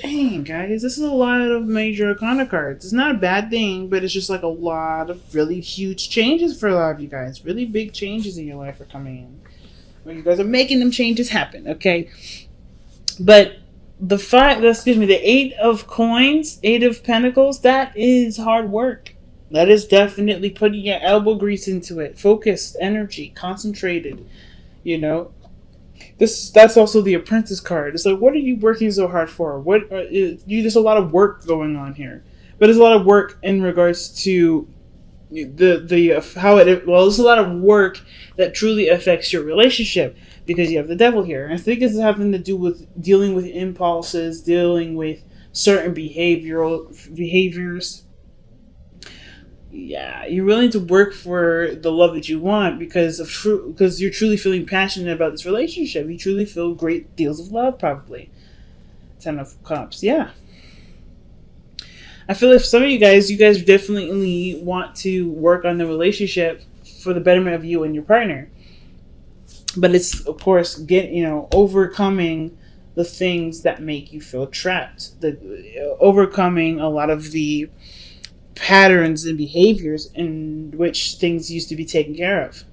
Dang, guys, this is a lot of major arcana cards. It's not a bad thing, but it's just like a lot of really huge changes for a lot of you guys. Really big changes in your life are coming in. Well, you guys are making them changes happen, okay? But the 8 of coins, 8 of pentacles, that is hard work. That is definitely putting your elbow grease into it. Focused, energy, concentrated, you know. That's also the apprentice card. It's like, what are you working so hard for? There's a lot of work going on here, but there's a lot of work in regards to the how it well. There's a lot of work that truly affects your relationship because you have the devil here. And I think it's having to do with dealing with impulses, dealing with certain behaviors. Yeah, you're willing to work for the love that you want because you're truly feeling passionate about this relationship. You truly feel great deals of love, probably. 10 of Cups, yeah. I feel like some of you guys definitely want to work on the relationship for the betterment of you and your partner. But it's of course overcoming the things that make you feel trapped. Overcoming a lot of the patterns and behaviors in which things used to be taken care of.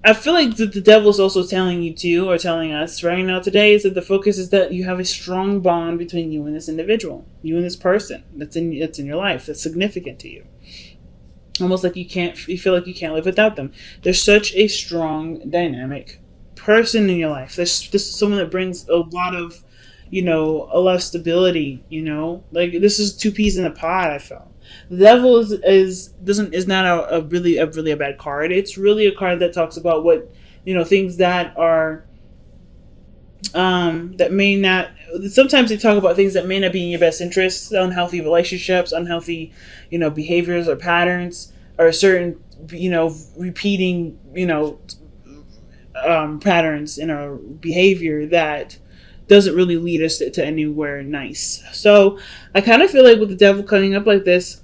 I feel like the devil is also telling you too, or telling us right now today, is that the focus is that you have a strong bond between you and this individual, you and this person that's in your life, that's significant to you. Almost like you feel like you can't live without them. There's such a strong dynamic person in your life. This is someone that brings a lot of, a lot of stability. Like this is two peas in a pod. I felt the devil is not a really a bad card. It's really a card that talks about what things that are that may not. Sometimes they talk about things that may not be in your best interests, unhealthy relationships, unhealthy behaviors or patterns, or certain repeating patterns in our behavior that doesn't really lead us to anywhere nice. So I kind of feel like with the devil coming up like this,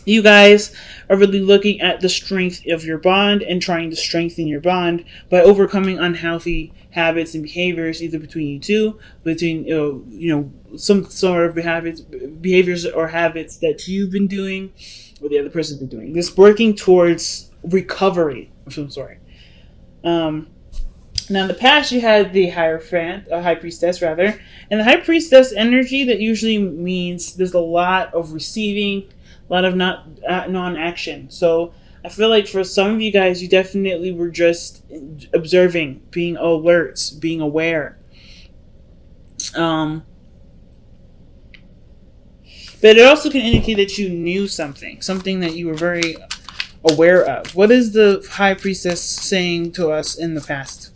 you guys are really looking at the strength of your bond and trying to strengthen your bond by overcoming unhealthy habits and behaviors, either between you two, between some sort of behaviors or habits that you've been doing or the other person's been doing. This working towards recovery of some sort. Now, in the past, you had the Hierophant, a High Priestess, rather. And the High Priestess energy, that usually means there's a lot of receiving, a lot of non-action. So I feel like for some of you guys, you definitely were just observing, being alert, being aware. But it also can indicate that you knew something that you were very aware of. What is the High Priestess saying to us in the past?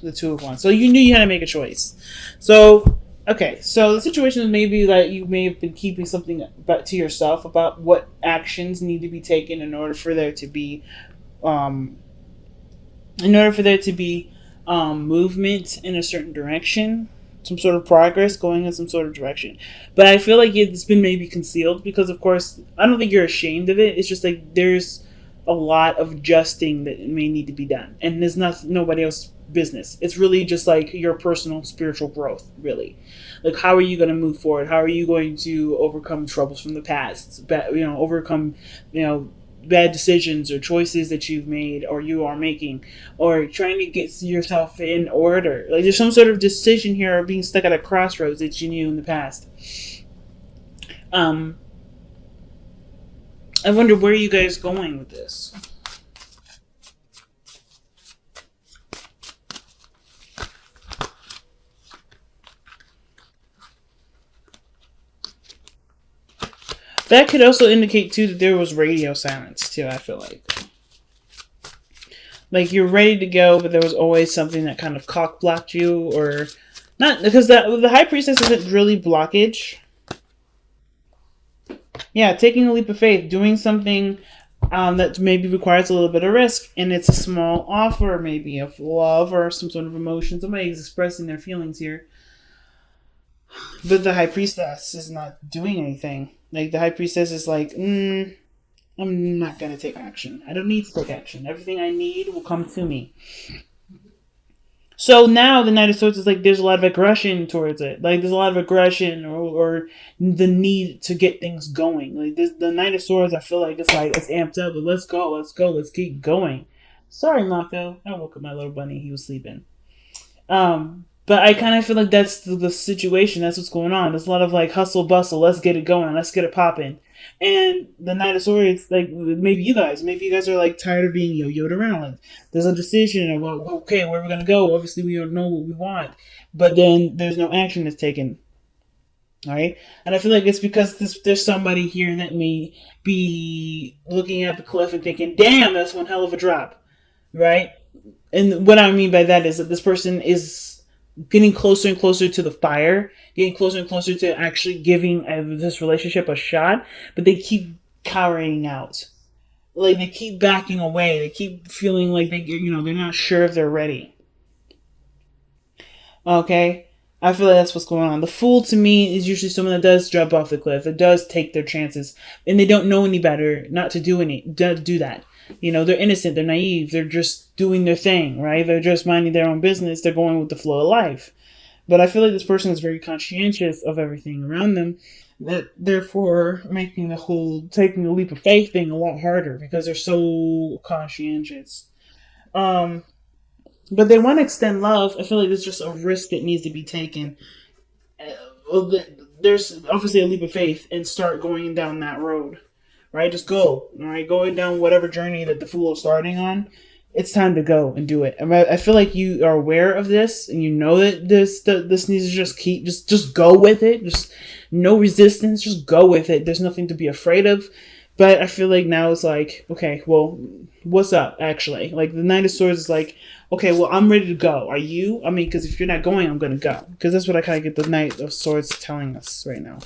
The Two of Wands. So you knew you had to make a choice. So, okay. So the situation is maybe that you may have been keeping something to yourself about what actions need to be taken in order for there to be, movement in a certain direction, some sort of progress going in some sort of direction. But I feel like it's been maybe concealed because, of course, I don't think you're ashamed of it. It's just like there's a lot of adjusting that may need to be done, and there's nobody else's business. It's really just like your personal spiritual growth, really. Like, how are you going to move forward? How are you going to overcome troubles from the past? Overcome, bad decisions or choices that you've made or you are making, or trying to get yourself in order. Like, there's some sort of decision here of being stuck at a crossroads that you knew in the past. I wonder where you guys going with this. That could also indicate too that there was radio silence too. I feel like you're ready to go, but there was always something that kind of cock blocked you, or not, because the High Priestess isn't really blockage. Yeah, taking a leap of faith, doing something that maybe requires a little bit of risk, and it's a small offer, maybe of love or some sort of emotion. Somebody's expressing their feelings here, but the High Priestess is not doing anything. Like, the High Priestess is like, I'm not gonna take action. I don't need to take action. Everything I need will come to me. So now the Knight of Swords is like there's a lot of aggression towards it. Like there's a lot of aggression or the need to get things going. Like this, the Knight of Swords, I feel like it's amped up. But let's go, let's keep going. Sorry, Mako. I woke up my little bunny. He was sleeping. But I kind of feel like that's the situation. That's what's going on. There's a lot of like hustle bustle. Let's get it going. Let's get it popping. And the Knight of Swords, like maybe you guys are like tired of being yo-yoed around. Like there's a decision of well, okay, where we're gonna go. Obviously, we don't know what we want, but then there's no action that's taken. All right, and I feel like it's because there's somebody here that may be looking at the cliff and thinking, "Damn, that's one hell of a drop," right? And what I mean by that is that this person is getting closer and closer to the fire, getting closer and closer to actually giving this relationship a shot, but they keep cowering out. Like they keep backing away. They keep feeling like they're not sure if they're ready. Okay? I feel like that's what's going on. The fool to me is usually someone that does jump off the cliff, that does take their chances, and they don't know any better not to do that. They're innocent, they're naive, they're just doing their thing, right? They're just minding their own business, they're going with the flow of life. But I feel like this person is very conscientious of everything around them, that therefore making the whole taking the leap of faith thing a lot harder because they're so conscientious. But they want to extend love. I feel like there's just a risk that needs to be taken. There's obviously a leap of faith and start going down that road. Right? Just go. All right? Going down whatever journey that the fool is starting on. It's time to go and do it. I feel like you are aware of this and you know that this needs to just go with it. Just no resistance. Just go with it. There's nothing to be afraid of. But I feel like now it's like, okay, well, what's up, actually? Like, the Knight of Swords is like, okay, well, I'm ready to go. Are you? I mean, because if you're not going, I'm going to go. Because that's what I kind of get the Knight of Swords telling us right now.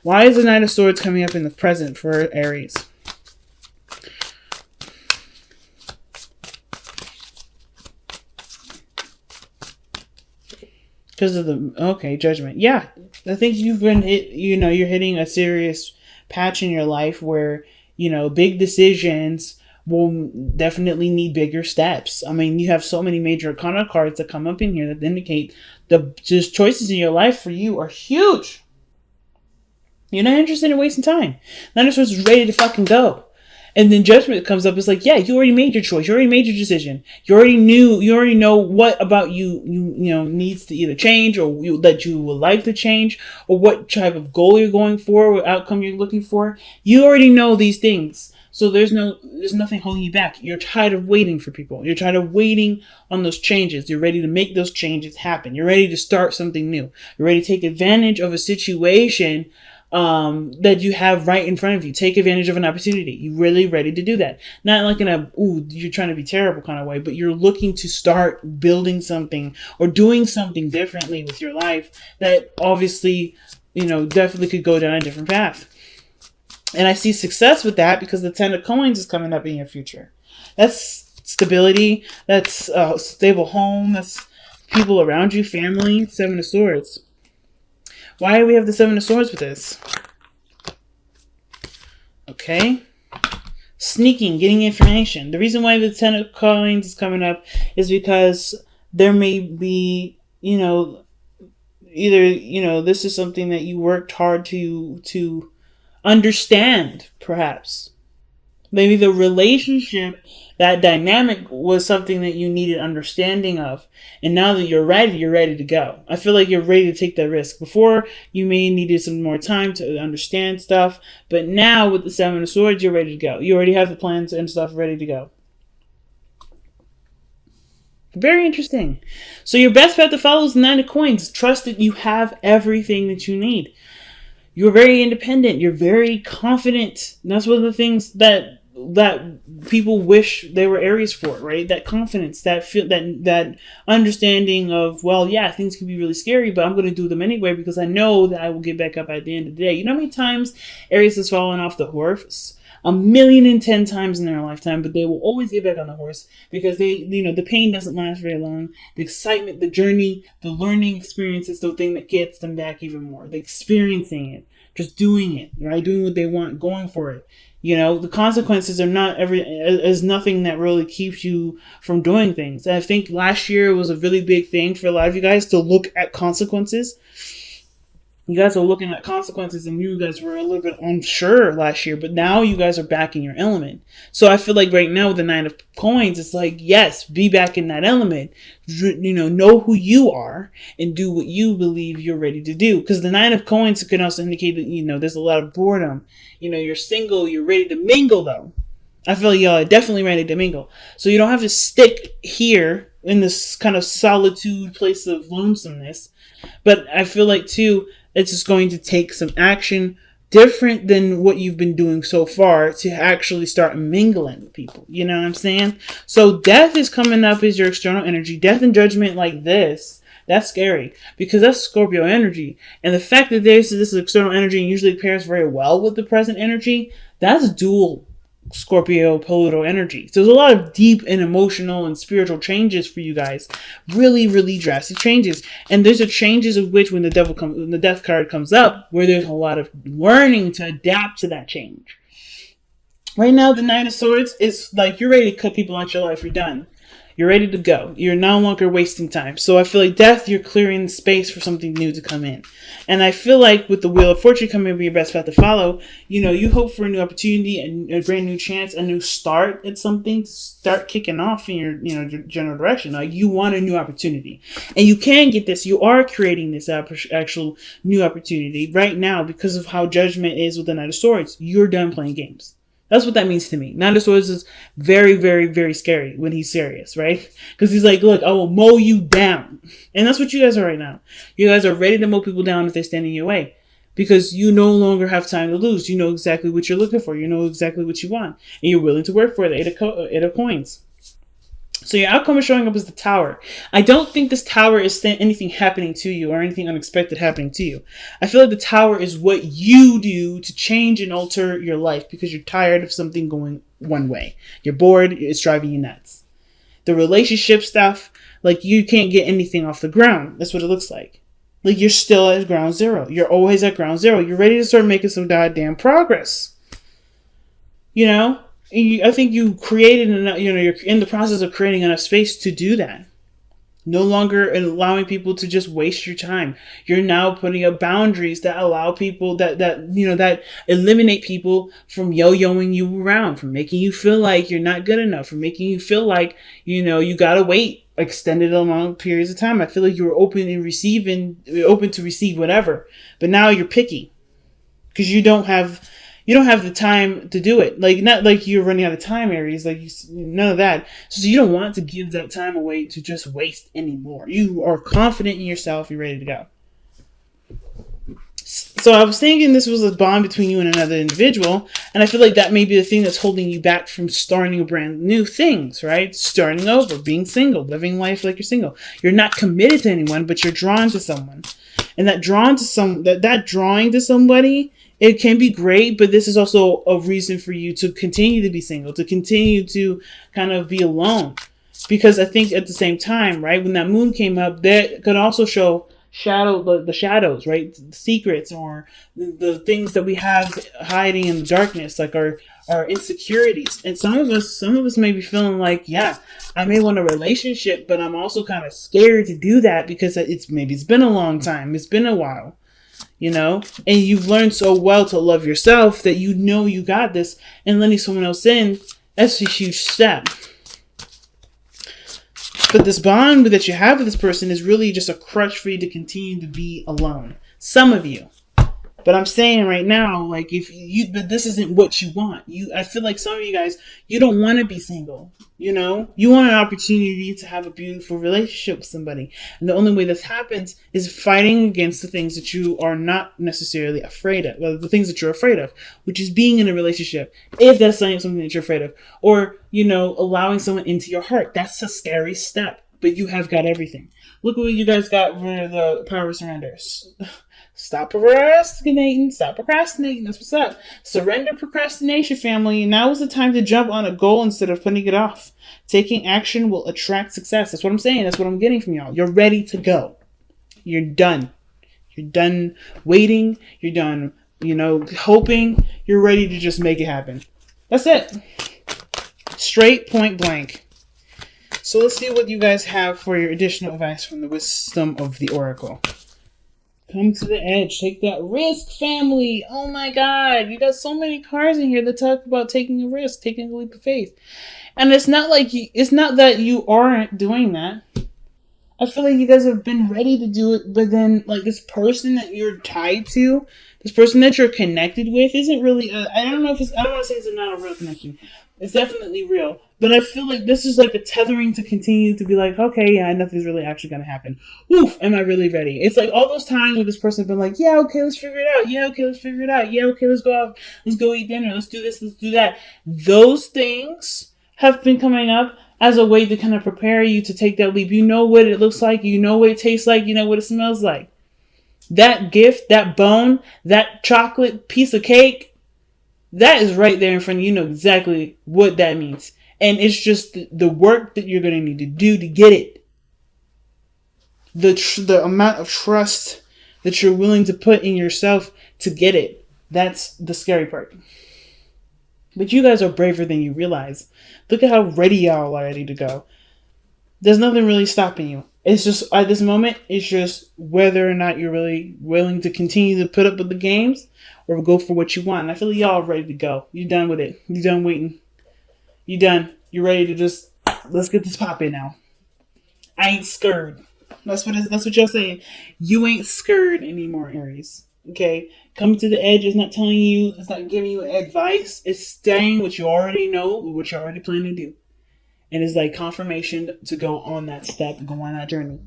Why is the Knight of Swords coming up in the present for Aries? Because of the, Judgment. Yeah, I think you've been, you're hitting a serious patch in your life where, big decisions will definitely need bigger steps. I mean, you have so many major arcana cards that come up in here that indicate the just choices in your life for you are huge. You're not interested in wasting time. Nine of Swords is ready to fucking go. And then Judgment comes up. It's like, yeah, you already made your choice. You already made your decision. You already know what about you needs to either change or that you would like to change or what type of goal you're going for, what outcome you're looking for. You already know these things. So there's nothing holding you back. You're tired of waiting for people. You're tired of waiting on those changes. You're ready to make those changes happen. You're ready to start something new. You're ready to take advantage of a situation that you have right in front of you. Take advantage of an opportunity. You're really ready to do that. Not like in a, you're trying to be terrible kind of way, but you're looking to start building something or doing something differently with your life that obviously, definitely could go down a different path. And I see success with that because the 10 of Coins is coming up in your future. That's stability. That's a stable home. That's people around you, family. 7 of Swords. Why do we have the 7 of Swords with this? Okay. Sneaking, getting information. The reason why the 10 of Coins is coming up is because there may be, either, this is something that you worked hard to understand, perhaps. Maybe the relationship, that dynamic was something that you needed understanding of. And now that you're ready to go. I feel like you're ready to take that risk. Before, you may needed some more time to understand stuff. But now with the 7 of Swords, you're ready to go. You already have the plans and stuff ready to go. Very interesting. So your best bet to follow is the 9 of Coins. Trust that you have everything that you need. You're very independent. You're very confident. And that's one of the things that people wish they were Aries for, right? That confidence, that feel, that understanding of, well, yeah, things can be really scary, but I'm going to do them anyway because I know that I will get back up at the end of the day. You know how many times Aries has fallen off the horse? 1,010,000 times in their lifetime, but they will always get back on the horse because the pain doesn't last very long. The excitement, the journey, the learning experience is the thing that gets them back even more. The experiencing it, just doing it, right? Doing what they want, going for it. You know, the consequences are not is nothing that really keeps you from doing things. And I think last year was a really big thing for a lot of you guys to look at consequences. You guys are looking at consequences, and you guys were a little bit unsure last year, but now you guys are back in your element. So I feel like right now with the Nine of Coins, it's like, yes, be back in that element. You know who you are and do what you believe you're ready to do. Because the Nine of Coins can also indicate that, there's a lot of boredom. You're single, you're ready to mingle though. I feel like y'all are definitely ready to mingle. So you don't have to stick here in this kind of solitude place of lonesomeness. But I feel like too, it's just going to take some action different than what you've been doing so far to actually start mingling with people. You know what I'm saying? So death is coming up as your external energy. Death and judgment like this, that's scary because that's Scorpio energy. And the fact that this external energy usually pairs very well with the present energy, that's dual Scorpio Pluto energy. So there's a lot of deep and emotional and spiritual changes for you guys. Really, really drastic changes. And there's a changes of which when the death card comes up, where there's a lot of learning to adapt to that change. Right now, the Nine of Swords is like you're ready to cut people out your life. You're done. You're ready to go. You're no longer wasting time. So I feel like death, you're clearing space for something new to come in. And I feel like with the Wheel of Fortune coming to be your best path to follow, you hope for a new opportunity, a brand new chance, a new start at something to start kicking off in your general direction. Like you want a new opportunity. And you can get this. You are creating this actual new opportunity right now because of how Judgment is with the Knight of Swords. You're done playing games. That's what that means to me. Knight of Swords is very, very, very scary when he's serious, right? Because he's like, look, I will mow you down. And that's what you guys are right now. You guys are ready to mow people down if they're standing in your way. Because you no longer have time to lose. You know exactly what you're looking for. You know exactly what you want. And you're willing to work for it. Eight of Coins. So your outcome is showing up as the Tower. I don't think this Tower is anything happening to you or anything unexpected happening to you. I feel like the Tower is what you do to change and alter your life because you're tired of something going one way. You're bored. It's driving you nuts. The relationship stuff, like you can't get anything off the ground. That's what it looks like. Like you're still at ground zero. You're always at ground zero. You're ready to start making some goddamn progress. I think you created enough, you're in the process of creating enough space to do that. No longer allowing people to just waste your time. You're now putting up boundaries that allow people that eliminate people from yo-yoing you around, from making you feel like you're not good enough, from making you feel like, you gotta wait extended long periods of time. I feel like you were open to receive whatever, but now you're picky because you don't have the time to do it. Like, not like you're running out of time, Aries. Like, none of that. So you don't want to give that time away to just waste anymore. You are confident in yourself. You're ready to go. So I was thinking this was a bond between you and another individual. And I feel like that may be the thing that's holding you back from starting brand new things, right? Starting over, being single, living life like you're single. You're not committed to anyone, but you're drawn to someone. And that drawing to somebody, it can be great, but this is also a reason for you to continue to be single, to continue to kind of be alone. Because I think at the same time, right, when that moon came up, that could also show the shadows, right? The secrets or the things that we have hiding in the darkness, like our insecurities. And some of us may be feeling like, yeah, I may want a relationship, but I'm also kind of scared to do that because it's been a long time. It's been a while. And you've learned so well to love yourself that you got this, and letting someone else in, that's a huge step. But this bond that you have with this person is really just a crutch for you to continue to be alone. Some of you. But I'm saying right now, like, but this isn't what you want. I feel like some of you guys, you don't want to be single. You want an opportunity to have a beautiful relationship with somebody. And the only way this happens is fighting against the things that you are not necessarily afraid of. Well, the things that you're afraid of, which is being in a relationship, if that's something that you're afraid of. Or, allowing someone into your heart. That's a scary step. But you have got everything. Look what you guys got for the power of surrender. Stop procrastinating. That's what's up. Surrender procrastination, family. Now is the time to jump on a goal instead of putting it off. Taking action will attract success. That's what I'm saying. That's what I'm getting from y'all. You're ready to go. You're done. You're done waiting. You're done hoping you're ready to just make it happen. That's it. Straight point blank. So let's see what you guys have for your additional advice from the wisdom of the Oracle. Come to the edge. Take that risk, family. Oh my God. You got so many cards in here that talk about taking a risk, taking a leap of faith. And it's not that you aren't doing that. I feel like you guys have been ready to do it, but then this person that you're tied to, this person that you're connected with, isn't really. I don't want to say it's not a real connection. It's definitely real, but I feel like this is like a tethering to continue to be like, okay, yeah, nothing's really actually gonna happen. Oof, am I really ready? It's like all those times where this person has been like, yeah, okay, let's figure it out. Yeah, okay, let's figure it out. Yeah, okay, let's go out. Let's go eat dinner. Let's do this. Let's do that. Those things have been coming up as a way to kind of prepare you to take that leap. You know what it looks like. You know what it tastes like. You know what it smells like. That gift, that bone, that chocolate piece of cake, that is right there in front of you. You know exactly what that means. And it's just the work that you're going to need to do to get it. The amount of trust that you're willing to put in yourself to get it. That's the scary part. But you guys are braver than you realize. Look at how ready y'all are ready to go. There's nothing really stopping you. It's just, at this moment, it's just whether or not you're really willing to continue to put up with the games or go for what you want. And I feel like y'all are ready to go. You're done with it. You're done waiting. You're done. You're ready to just, let's get this popping now. I ain't scared. That's what y'all saying. You ain't scared anymore, Aries. Okay? Coming to the edge is not telling you, it's not giving you advice. It's saying what you already know, what you already plan to do. And it's like confirmation to go on that step, go on that journey.